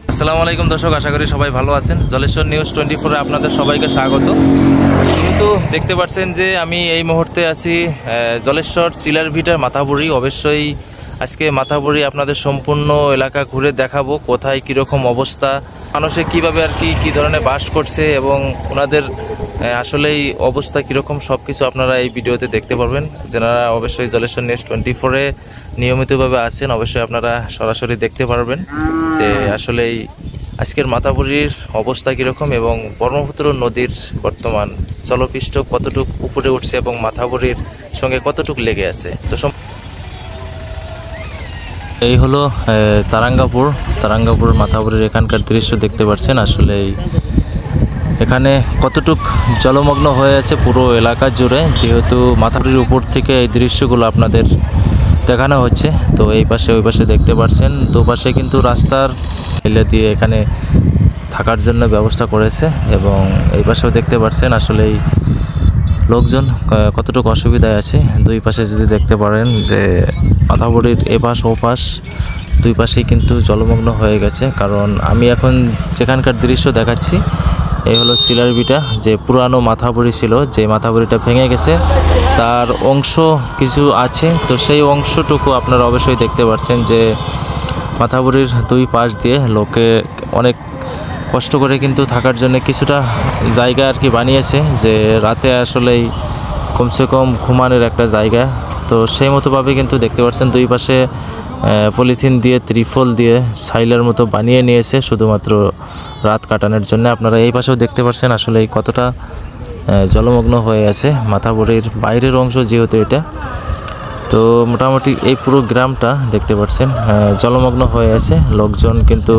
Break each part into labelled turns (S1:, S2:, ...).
S1: আসসালামু আলাইকুম দর্শক, আশা করি সবাই ভালো আছেন। জলেশ্বর নিউজ 24-এ আপনাদের সবাইকে স্বাগত। কিন্তু দেখতে পাচ্ছেন যে আমি এই মুহূর্তে আছি জলেশ্বর চিলার ভিটার মাথাবুড়ি। অবশ্যই আজকে মাথাবুড়ি আপনাদের সম্পূর্ণ এলাকা ঘুরে দেখাবো, কোথায় কীরকম অবস্থা, মানুষে কীভাবে আর কি ধরনের বাস করছে এবং ওনাদের আসলেই অবস্থা কীরকম সব কিছু আপনারা এই ভিডিওতে দেখতে পারবেন। যারা অবশ্যই জলেশ্বর নিউজ 24-এ নিয়মিতভাবে আছেন অবশ্যই আপনারা সরাসরি দেখতে পারবেন যে আসলেই আজকের মাথাবুড়ির অবস্থা কীরকম এবং ব্রহ্মপুত্র নদীর বর্তমান জলপৃষ্ঠ কতটুক উপরে উঠছে এবং মাথাবুড়ির সঙ্গে কতটুক লেগে আছে। তো এই হলো তারাঙ্গাপুর মাথাবুড়ির এখানকার দৃশ্য দেখতে পাচ্ছেন। আসলেই এখানে কতটুক জলমগ্ন হয়ে আছে পুরো এলাকা জুড়ে, যেহেতু মাথাবুড়ির উপর থেকে এই দৃশ্যগুলো আপনাদের দেখানো হচ্ছে। তো এই পাশে ওই পাশে দেখতে পাচ্ছেন, দুপাশে কিন্তু রাস্তার ফেলে দিয়ে এখানে থাকার জন্য ব্যবস্থা করেছে এবং এই পাশেও দেখতে পাচ্ছেন আসলেই লোকজন কতটুকু অসুবিধায় আছে। দুই পাশে যদি দেখতে পারেন যে মাথাবুড়ির এপাশ ওপাশ দুই পাশেই কিন্তু জলমগ্ন হয়ে গেছে। কারণ আমি এখন যেখানকার দৃশ্য দেখাচ্ছি এই হলো চিলার ভিটা, যে পুরানো মাথাবুড়ি ছিল, যে মাথাবুড়িটা ভেঙে গেছে তার অংশ কিছু আছে। তো সেই অংশটুকু আপনারা অবশ্যই দেখতে পাচ্ছেন যে মাথাবুড়ির দুই পাশ দিয়ে লোকে অনেক কষ্ট করে কিন্তু থাকার জন্য কিছুটা জায়গা আর কি বানিয়েছে, যে রাতে আসলেই কমসে কম ঘুমানোর একটা জায়গা। তো সেই মতোভাবে কিন্তু দেখতে পাচ্ছেন দুই পাশে পলিথিন দিয়ে ত্রিফল দিয়ে সাইলের মতো বানিয়ে নিয়েছে শুধুমাত্র রাত কাটানোর জন্য। আপনারা এই পাশেও দেখতে পাচ্ছেন আসলে কতটা জলমগ্ন হয়ে আছে মাথাবুড়ির বাইরের অংশ যেহেতু এটা। তো মোটামুটি এই পুরো গ্রামটা দেখতে পাচ্ছেন জলমগ্ন হয়ে আছে। লোকজন কিন্তু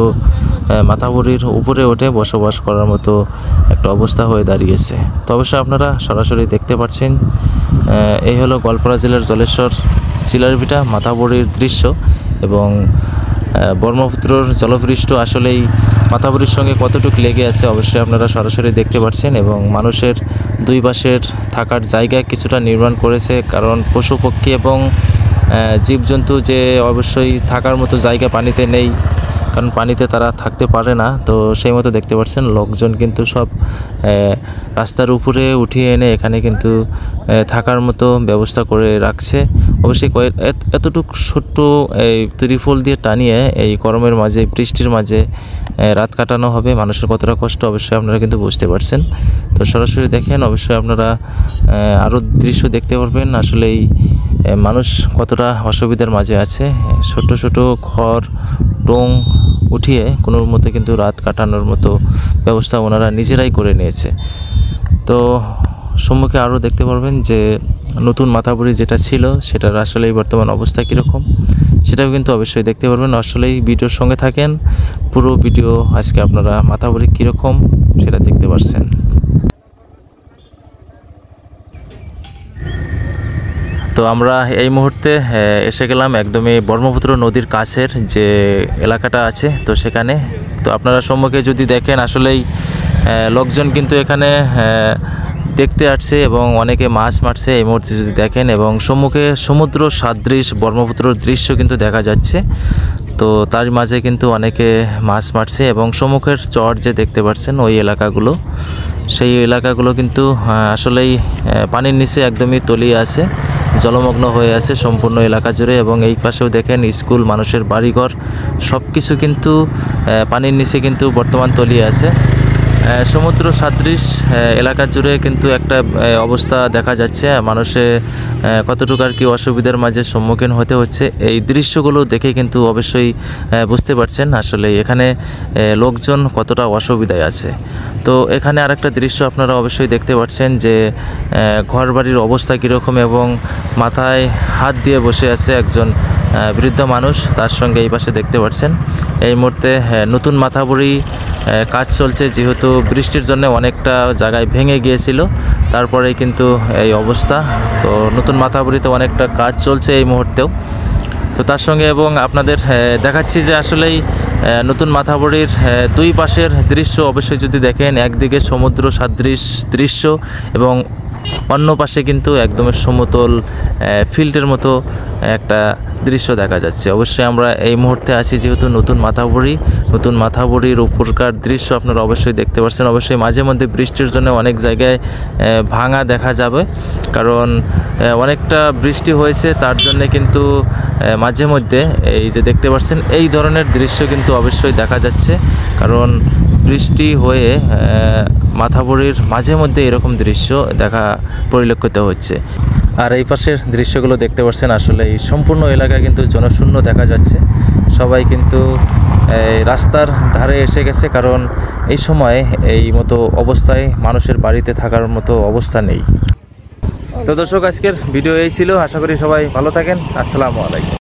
S1: মাথাবুড়ির উপরে উঠে বসবাস করার মতো একটা অবস্থা হয়ে দাঁড়িয়েছে। তো অবশ্যই আপনারা সরাসরি দেখতে পাচ্ছেন এই হলো গোয়ালপাড়া জেলার জলেশ্বর চিলার ভিটা মাথাবুড়ির দৃশ্য এবং ব্রহ্মপুত্রর জলপৃষ্ঠ আসলেই মাথাবুড়ির সঙ্গে কতটুকু লেগে আছে অবশ্যই আপনারা সরাসরি দেখতে পাচ্ছেন। এবং মানুষের দুই পাশের থাকার জায়গা কিছুটা নির্মাণ করেছে, কারণ পশু পক্ষী এবং জীবজন্তু যে অবশ্যই থাকার মতো জায়গা পানিতে নেই, কারণ পানিতে তারা থাকতে পারে না। তো সেই মতো দেখতে পাচ্ছেন লোকজন কিন্তু সব রাস্তার উপরে উঠিয়ে এনে এখানে কিন্তু থাকার মতো ব্যবস্থা করে রাখছে। অবশ্যই এতটুকু ছোট্ট এই ত্রিফল দিয়ে টানিয়ে এই গরমের মাঝে বৃষ্টির মাঝে রাত কাটানো হবে, মানুষের কতটা কষ্ট অবশ্যই আপনারা কিন্তু বুঝতে পারছেন। তো সরাসরি দেখেন, অবশ্যই আপনারা আরও দৃশ্য দেখতে পারবেন আসলেই মানুষ কতটা অসুবিধার মাঝে আছে। ছোট ছোট ঘর ডোং উঠিয়ে কোনোর মধ্যে কিন্তু রাত কাটানোর মতো ব্যবস্থা ওনারা নিজেরাই করে নিয়েছে। তো সম্মুখে আরও দেখতে পারবেন যে নতুন মাথাবুড়ি যেটা ছিল সেটার আসলেই বর্তমান অবস্থা কীরকম সেটাও কিন্তু অবশ্যই দেখতে পারবেন। আসলেই ভিডিওর সঙ্গে থাকেন, পুরো ভিডিও আজকে আপনারা মাথাবুড়ি কীরকম সেটা দেখতে পাচ্ছেন। তো আমরা এই মুহূর্তে এসে গেলাম একদমই ব্রহ্মপুত্র নদীর কাছের যে এলাকাটা আছে, তো সেখানে। তো আপনারা সম্মুখে যদি দেখেন আসলেই লোকজন কিন্তু এখানে দেখতে আসছে এবং অনেকে মাছ মারছে এই মুহূর্তে যদি দেখেন, এবং সম্মুখে সমুদ্র সাদৃশ ব্রহ্মপুত্রর দৃশ্য কিন্তু দেখা যাচ্ছে। তো তার মাঝে কিন্তু অনেকে মাছ মারছে এবং সম্মুখের চর যে দেখতে পাচ্ছেন ওই এলাকাগুলো, সেই এলাকাগুলো কিন্তু আসলেই পানির নিচে একদমই তলিয়ে আছে, জলমগ্ন হয়ে আছে সম্পূর্ণ এলাকা জুড়ে। এবং এই পাশেও দেখেন স্কুল, মানুষের বাড়িঘর সব কিছু কিন্তু পানির নিচে কিন্তু বর্তমান তলিয়ে আছে। সমুদ্র সাদৃশ এলাকা জুড়ে কিন্তু একটা অবস্থা দেখা যাচ্ছে, মানুষে কতটুকু আর কি অসুবিধার মাঝে সম্মুখীন হতে হচ্ছে এই দৃশ্যগুলো দেখে কিন্তু অবশ্যই বুঝতে পারছেন আসলে এখানে লোকজন কতটা অসুবিধায় আছে। তো এখানে আরেকটা দৃশ্য আপনারা অবশ্যই দেখতে পাচ্ছেন যে ঘরবাড়ির অবস্থা কীরকম এবং মাথায় হাত দিয়ে বসে আছে একজন বৃদ্ধ মানুষ, তার সঙ্গে এই পাশে দেখতে পাচ্ছেন এই মুহূর্তে নতুন মাথাবুড়ি কাজ চলছে, যেহেতু বৃষ্টির জন্য অনেকটা জায়গায় ভেঙে গিয়েছিল, তারপরে কিন্তু এই অবস্থা। তো নতুন মাথাবুড়িতে অনেকটা কাজ চলছে এই মুহূর্তেও। তো তার সঙ্গে এবং আপনাদের দেখাচ্ছি যে আসলেই নতুন মাথাবুড়ির দুই পাশের দৃশ্য অবশ্যই যদি দেখেন, একদিকে সমুদ্র সাদৃশ দৃশ্য এবং অন্য পাশে কিন্তু একদম সমতল ফিল্ডের মতো একটা দৃশ্য দেখা যাচ্ছে। অবশ্যই আমরা এই মুহূর্তে আছি যেহেতু নতুন মাথাবড়ির উপরকার দৃশ্য আপনারা অবশ্যই দেখতে পাচ্ছেন। অবশ্যই মাঝে মধ্যে বৃষ্টির জন্য অনেক জায়গায় ভাঙা দেখা যাবে, কারণ অনেকটা বৃষ্টি হয়েছে, তার জন্য কিন্তু মাঝে মধ্যে এই যে দেখতে পাচ্ছেন এই ধরনের দৃশ্য কিন্তু অবশ্যই দেখা যাচ্ছে, কারণ বৃষ্টি হয়ে মাথাবড়ির মাঝে মধ্যে এরকম দৃশ্য পরিলক্ষিত হচ্ছে। আর এই পাশের দৃশ্যগুলো দেখতে পাচ্ছেন, আসলে এই সম্পূর্ণ এলাকা কিন্তু জনশূন্য দেখা যাচ্ছে। সবাই কিন্তু রাস্তার ধারে এসে গেছে, কারণ এই সময় এই মতো অবস্থায় মানুষের বাড়িতে থাকার মতো অবস্থা নেই। তো দর্শক, আজকের ভিডিও এই ছিল। আশা করি সবাই ভালো থাকেন। আসসালামু আলাইকুম।